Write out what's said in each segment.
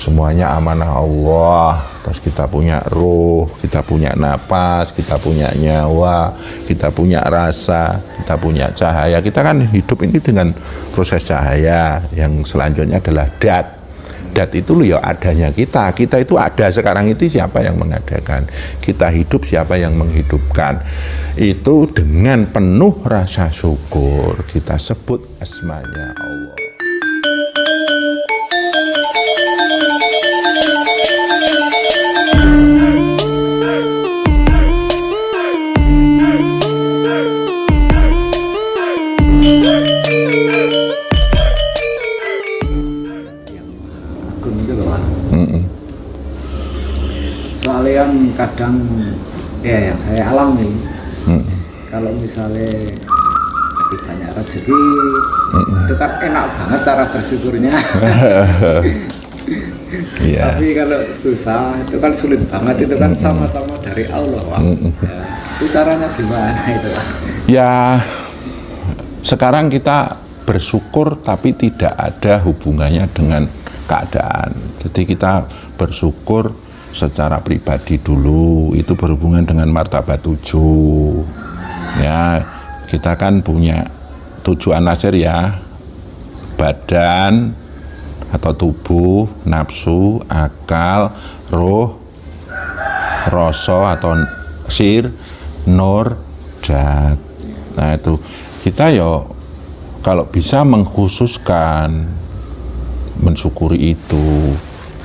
semuanya amanah Allah. Terus kita punya ruh, kita punya napas, kita punya nyawa, kita punya rasa, kita punya cahaya. Kita kan hidup ini dengan proses cahaya. Yang selanjutnya adalah dat. Dat itu loh ya adanya kita. Kita itu ada sekarang itu siapa yang mengadakan? Kita hidup siapa yang menghidupkan? Itu dengan penuh rasa syukur kita sebut asmanya Allah. Soalnya kadang ya yang saya alami kalau misalnya lebih banyak rezeki itu kan enak banget cara bersyukurnya. Tapi kalau susah itu kan sulit banget, itu kan sama-sama dari Allah, Pak. Ya, itu caranya gimana itu, Pak? Ya sekarang kita bersyukur tapi tidak ada hubungannya dengan keadaan. Jadi kita bersyukur secara pribadi dulu, itu berhubungan dengan martabat 7. Ya, kita kan punya 7 anasir ya, badan atau tubuh, nafsu, akal, roh, rasa atau sir, nur, dat. Nah itu kita ya kalau bisa mengkhususkan mensyukuri itu.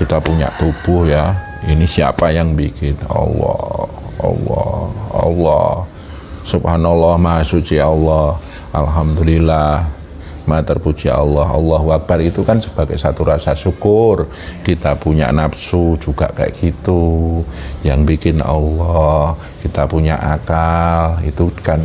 Kita punya tubuh ya, ini siapa yang bikin? Allah, Allah, Allah. Subhanallah, maha suci Allah. Alhamdulillah, maha terpuji Allah. Allahu Akbar, itu kan sebagai satu rasa syukur. Kita punya nafsu juga kayak gitu, yang bikin Allah. Kita punya akal, itu kan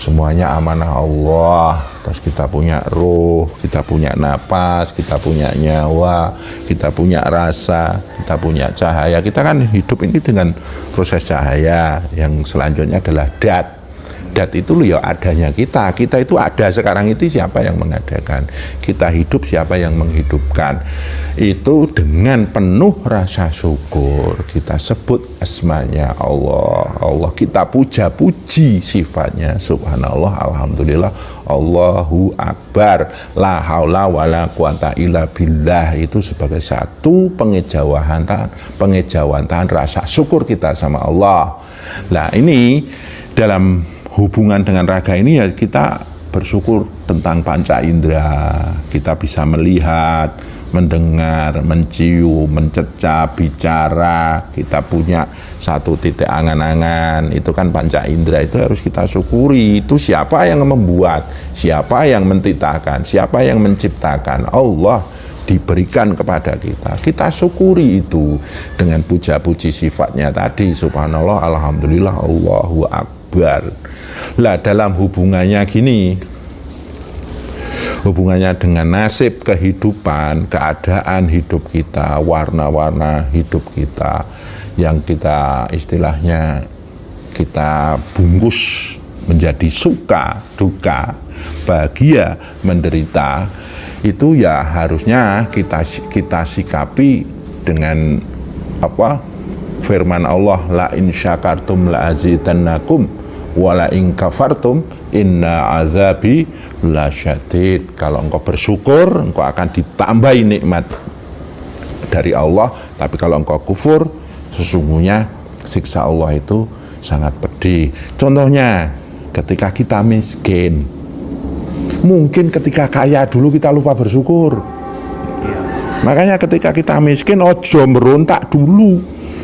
semuanya amanah Allah. Terus kita punya ruh, kita punya napas, kita punya nyawa, kita punya rasa, kita punya cahaya. Kita kan hidup ini dengan proses cahaya. Yang selanjutnya adalah dat. Dat itu loh ya adanya kita. Kita itu ada sekarang itu siapa yang mengadakan? Kita hidup siapa yang menghidupkan? Itu dengan penuh rasa syukur kita sebut asmanya Allah. Allah kita puja-puji sifatnya. Subhanallah, alhamdulillah, Allahu Akbar, la haula wala quwata illa billah. Itu sebagai satu pengejawantahan rasa syukur kita sama Allah. Nah ini dalam hubungan dengan raga ini ya kita bersyukur tentang panca indera. Kita bisa melihat, mendengar, mencium, mencecap, bicara. Kita punya satu titik angan-angan. Itu kan panca indera, itu harus kita syukuri. Itu siapa yang membuat, siapa yang mentitahkan, siapa yang menciptakan? Allah diberikan kepada kita. Kita syukuri itu dengan puja-puji sifatnya tadi. Subhanallah, alhamdulillah, Allahu Akbar. Lah dalam hubungannya gini, hubungannya dengan nasib kehidupan, keadaan hidup kita, warna-warna hidup kita, yang kita istilahnya kita bungkus menjadi suka, duka, bahagia, menderita, itu ya harusnya kita sikapi dengan apa? Firman Allah, la in syakartum la azidannakum wala in kafartum inna azabi lasyadid. Kalau engkau bersyukur, engkau akan ditambahi nikmat dari Allah. Tapi kalau engkau kufur, sesungguhnya siksa Allah itu sangat pedih. Contohnya, ketika kita miskin, mungkin ketika kaya dulu kita lupa bersyukur. Makanya ketika kita miskin, ojo merontak dulu,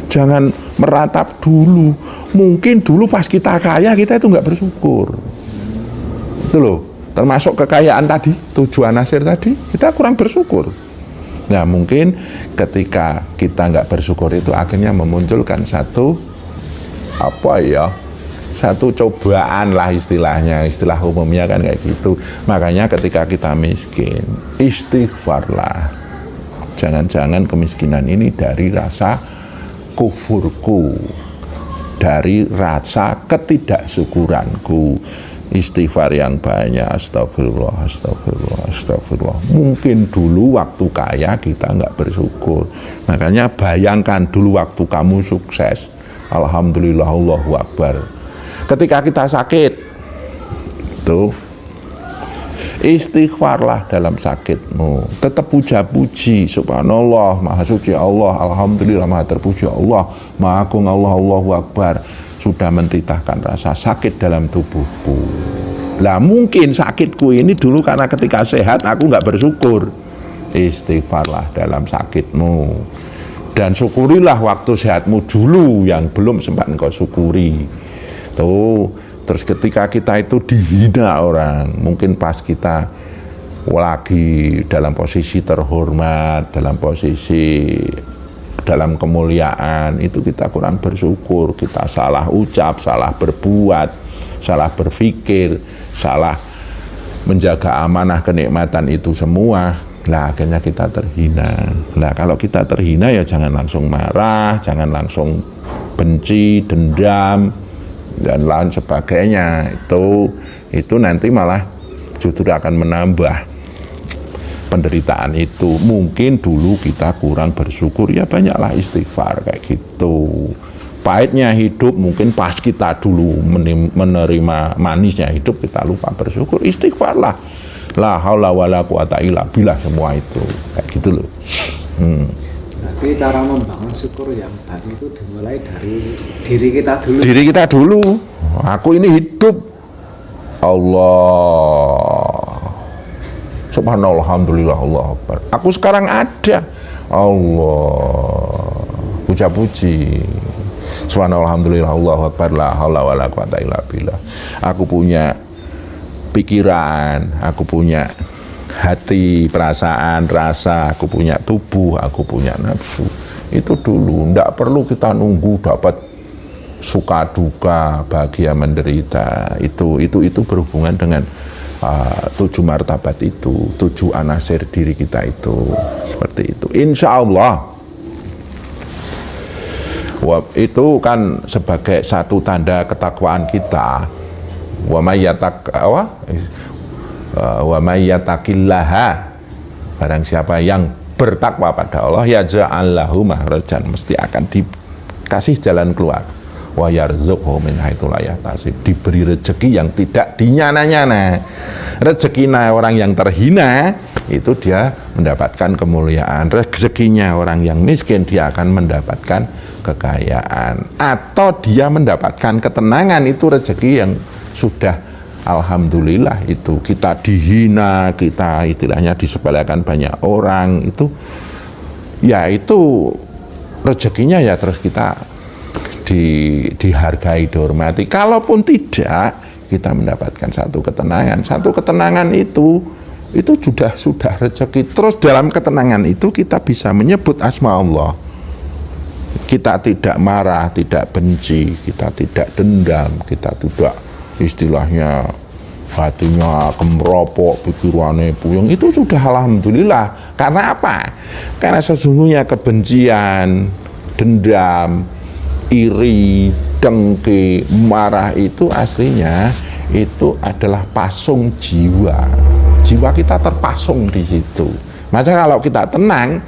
jangan meratap dulu. Mungkin dulu pas kita kaya, kita itu nggak bersyukur. Itu loh, termasuk kekayaan tadi, 7 anasir tadi, kita kurang bersyukur. Nah mungkin ketika kita nggak bersyukur itu akhirnya memunculkan satu satu cobaan lah istilahnya, istilah umumnya kan kayak gitu. Makanya ketika kita miskin, istighfarlah. Jangan-jangan kemiskinan ini dari rasa kufurku, dari rasa ketidaksyukuranku, istighfar yang banyak, astagfirullah, astagfirullah, astagfirullah. Mungkin dulu waktu kaya kita nggak bersyukur. Makanya bayangkan dulu waktu kamu sukses, alhamdulillah, Allahu Akbar. Ketika kita sakit, tuh istighfarlah dalam sakitmu, tetap puja-puji, subhanallah, maha suci Allah, alhamdulillah, maha terpuji Allah, maha agung Allah, Allahu Akbar. Sudah mentitahkan rasa sakit dalam tubuhku. Lah mungkin sakitku ini dulu karena ketika sehat aku nggak bersyukur. Istighfarlah dalam sakitmu, dan syukurilah waktu sehatmu dulu yang belum sempat engkau syukuri. Tuh. Terus ketika kita itu dihina orang, mungkin pas kita lagi dalam posisi terhormat, dalam posisi dalam kemuliaan, itu kita kurang bersyukur, kita salah ucap, salah berbuat, salah berpikir, salah menjaga amanah kenikmatan itu semua. Lah akhirnya kita terhina. Lah kalau kita terhina ya jangan langsung marah, jangan langsung benci, dendam, dan lain sebagainya. Itu nanti malah justru akan menambah penderitaan itu. Mungkin dulu kita kurang bersyukur, ya banyaklah istighfar kayak gitu. Pahitnya hidup mungkin pas kita dulu menerima manisnya hidup kita lupa bersyukur, istighfarlah, la haula wala quwata illa billah, semua itu kayak gitu loh. Berarti cara membangun syukur yang baik itu dimulai dari diri kita dulu. Diri kita dulu. Aku ini hidup. Allah. Subhanallah, alhamdulillah, Allah Akbar. Aku sekarang ada. Allah. Puja-puji. Subhanallah, alhamdulillah, Allah Akbar. La haula wala quwata illa billah. Aku punya pikiran, aku punya hati, perasaan, rasa, aku punya tubuh, aku punya nafsu. Itu dulu, ndak perlu kita nunggu dapat suka duka, bahagia menderita. Itu berhubungan dengan 7 martabat itu, 7 anasir diri kita itu, seperti itu. Insya Allah itu kan sebagai satu tanda ketakwaan kita. Wa may yattaqillaha, barang siapa yang bertakwa pada Allah, yaj'al lahu makhrajan, mesti akan dikasih jalan keluar. Wa yarzuqhu min haitsu la yahtasib, diberi rezeki yang tidak dinyana-nyana. Rezekinya orang yang terhina itu dia mendapatkan kemuliaan, rezekinya orang yang miskin dia akan mendapatkan kekayaan, atau dia mendapatkan ketenangan. Itu rezeki yang sudah alhamdulillah. Itu kita dihina, kita istilahnya disepelekan banyak orang, itu ya itu rezekinya ya terus kita dihargai, dihormati. Kalaupun tidak, kita mendapatkan satu ketenangan itu sudah rezeki. Terus dalam ketenangan itu kita bisa menyebut asma Allah. Kita tidak marah, tidak benci, kita tidak dendam, kita tidak istilahnya hatinya kemeropok, pikirannya puyeng. Itu sudah alhamdulillah. Karena apa? Karena sesungguhnya kebencian, dendam, iri, dengki, marah itu aslinya itu adalah pasung jiwa. Jiwa kita terpasung di situ. Maka kalau kita tenang,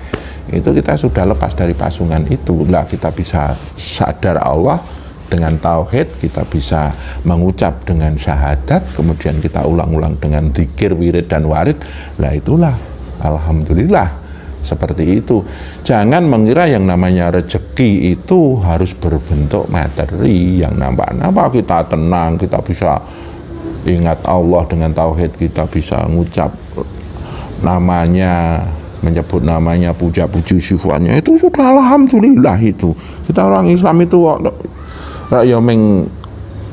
itu kita sudah lepas dari pasungan itu. Lah kita bisa sadar Allah dengan tauhid, kita bisa mengucap dengan syahadat, kemudian kita ulang-ulang dengan zikir, wirid dan warid. Lah itulah alhamdulillah. Seperti itu. Jangan mengira yang namanya rezeki itu harus berbentuk materi yang nampak-nampak. Kita tenang, kita bisa ingat Allah dengan tauhid, kita bisa ngucap namanya, menyebut namanya, puja-puji sifatnya, itu sudah alhamdulillah. Itu kita orang Islam itu ya meng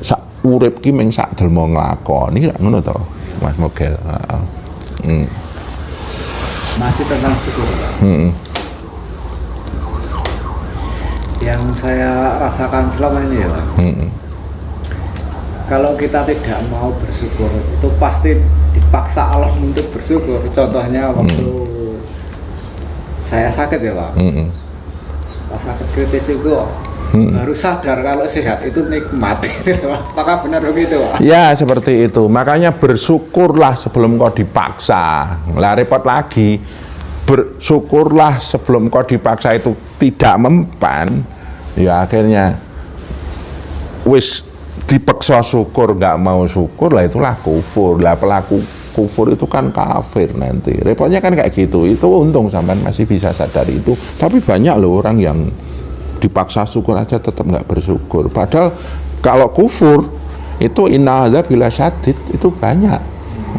sak urip ki meng sak delmo nglakoni, ngono to Mas Mogel. Masih tentang syukur. Yang saya rasakan selama ini ya Pak, kalau kita tidak mau bersyukur itu pasti dipaksa Allah untuk bersyukur. Contohnya waktu saya sakit ya Pak, pas sakit kritis itu baru sadar kalau sehat itu nikmat. Apakah benar begitu, Pak? Ya seperti itu, makanya bersyukurlah sebelum kau dipaksa. Lah repot lagi, bersyukurlah sebelum kau dipaksa itu tidak mempan. Ya akhirnya wis dipaksa syukur, nggak mau syukur, lah itulah kufur. Lah pelaku kufur itu kan kafir nanti. Repotnya kan kayak gitu. Itu untung sampean masih bisa sadar itu. Tapi banyak loh orang yang dipaksa syukur aja tetap nggak bersyukur. Padahal kalau kufur itu inna adzabila syadid itu banyak.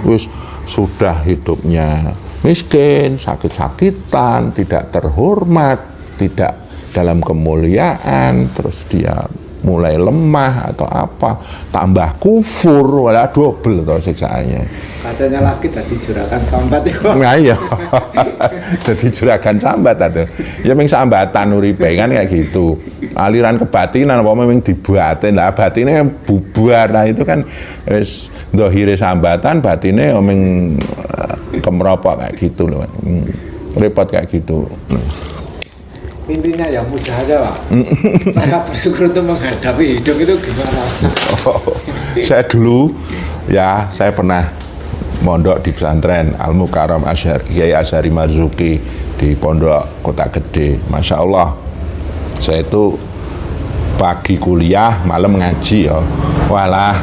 Wis sudah hidupnya miskin, sakit-sakitan, tidak terhormat, tidak dalam kemuliaan, terus dia mulai lemah atau apa, tambah kufur, walah double atau siksaannya. Katanya lagi tadi juragan sambat ya. Nah iya, jadi juragan sambat atau ya memang sambatan uripe kan kayak gitu. Aliran kebatinan apa memang dibuatin lah, batinnya bubar. Nah itu kan wis dohire sambatan, batinnya memang kemeropok kayak gitu loh. Repot kayak gitu. Intinya yang mudah aja, Pak. Saya bersyukur untuk menghadapi hidup itu gimana? Saya dulu ya saya pernah mondok di pesantren Al Mukarram Kiai Asy'ari Marzuki di Pondok Kota Gede. Masya Allah, saya itu pagi kuliah, malam ngaji ya. Walah,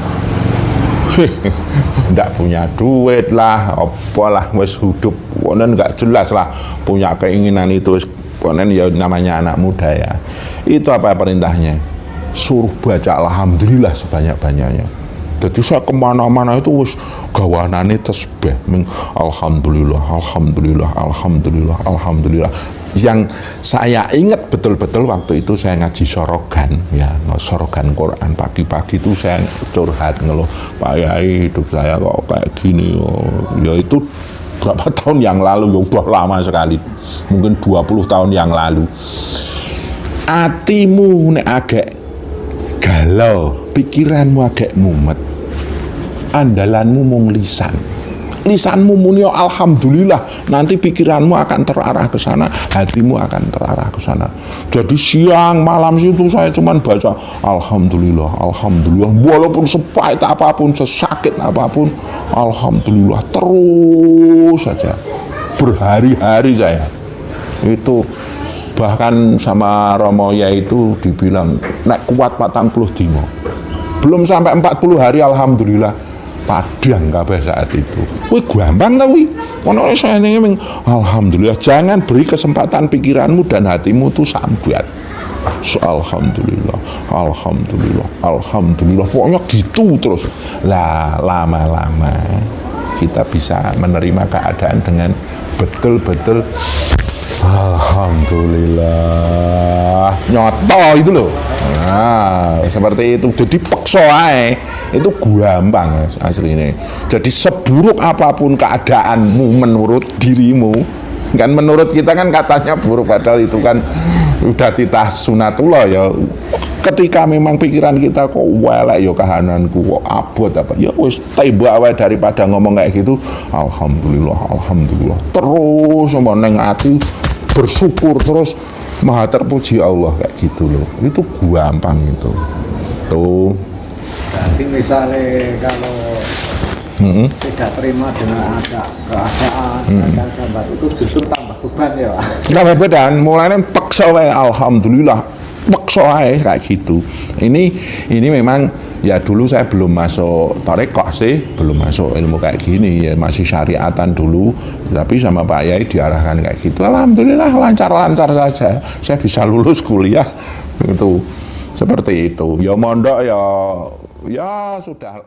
nggak punya duit lah, apalah, wes hidup, konen nggak jelas lah, punya keinginan itu, konen ya namanya anak muda ya. Itu apa perintahnya? Suruh baca alhamdulillah sebanyak-banyaknya. Jadi saya kemana-mana itu wis gawanane tasbih, alhamdulillah, alhamdulillah, alhamdulillah, alhamdulillah. Yang saya ingat betul-betul waktu itu saya ngaji sorogan, ya sorogan Quran pagi-pagi itu saya curhat ngeluh, Pak Yai hidup saya kok kayak gini, ya itu berapa tahun yang lalu, ya udah lama sekali, mungkin 20 tahun yang lalu. Atimu nek agak galau, pikiranmu agak mumet, andalanmu mung lisanmu muni alhamdulillah, nanti pikiranmu akan terarah ke sana, hatimu akan terarah ke sana. Jadi siang malam situ saya cuman baca alhamdulillah, alhamdulillah, walaupun sepahit apapun, sesakit apapun, alhamdulillah terus saja berhari-hari. Saya itu bahkan sama Romoya itu dibilang nek kuat 40 dino, belum sampai 40 hari alhamdulillah padang kabeh saat itu. Wih gampang tau wih. Ono saya ini alhamdulillah, jangan beri kesempatan pikiranmu dan hatimu tuh sambat. Alhamdulillah, alhamdulillah, alhamdulillah. Pokoknya gitu terus. Lah lama-lama kita bisa menerima keadaan dengan betul-betul alhamdulillah, nyoto itu loh. Nah, seperti itu. Jadi paksa aja. Itu gampang asli ini. Jadi seburuk apapun keadaanmu menurut dirimu, kan menurut kita kan katanya buruk, padahal itu kan udah titah sunatullah ya. Ketika memang pikiran kita kok welek ya kahananku kok abot apa ya wis tembak wae daripada ngomong kayak gitu. Alhamdulillah, alhamdulillah. Terus sama neng ati bersyukur terus, maha terpuji Allah kayak gitu loh. Itu gampang itu. Tuh. Berarti misalnya kalau tidak terima dengan ada keadaan sambat itu justru tambah beban ya, Pak. Tambah beban, mulanya paksa wae alhamdulillah. Paksa wae kayak gitu. Ini memang ya dulu saya belum masuk tarekat sih, belum masuk ilmu kayak gini ya, masih syariatan dulu, tapi sama Pak Yai diarahkan kayak gitu. Alhamdulillah lancar-lancar saja. Saya bisa lulus kuliah itu seperti itu. Ya mondok ya sudah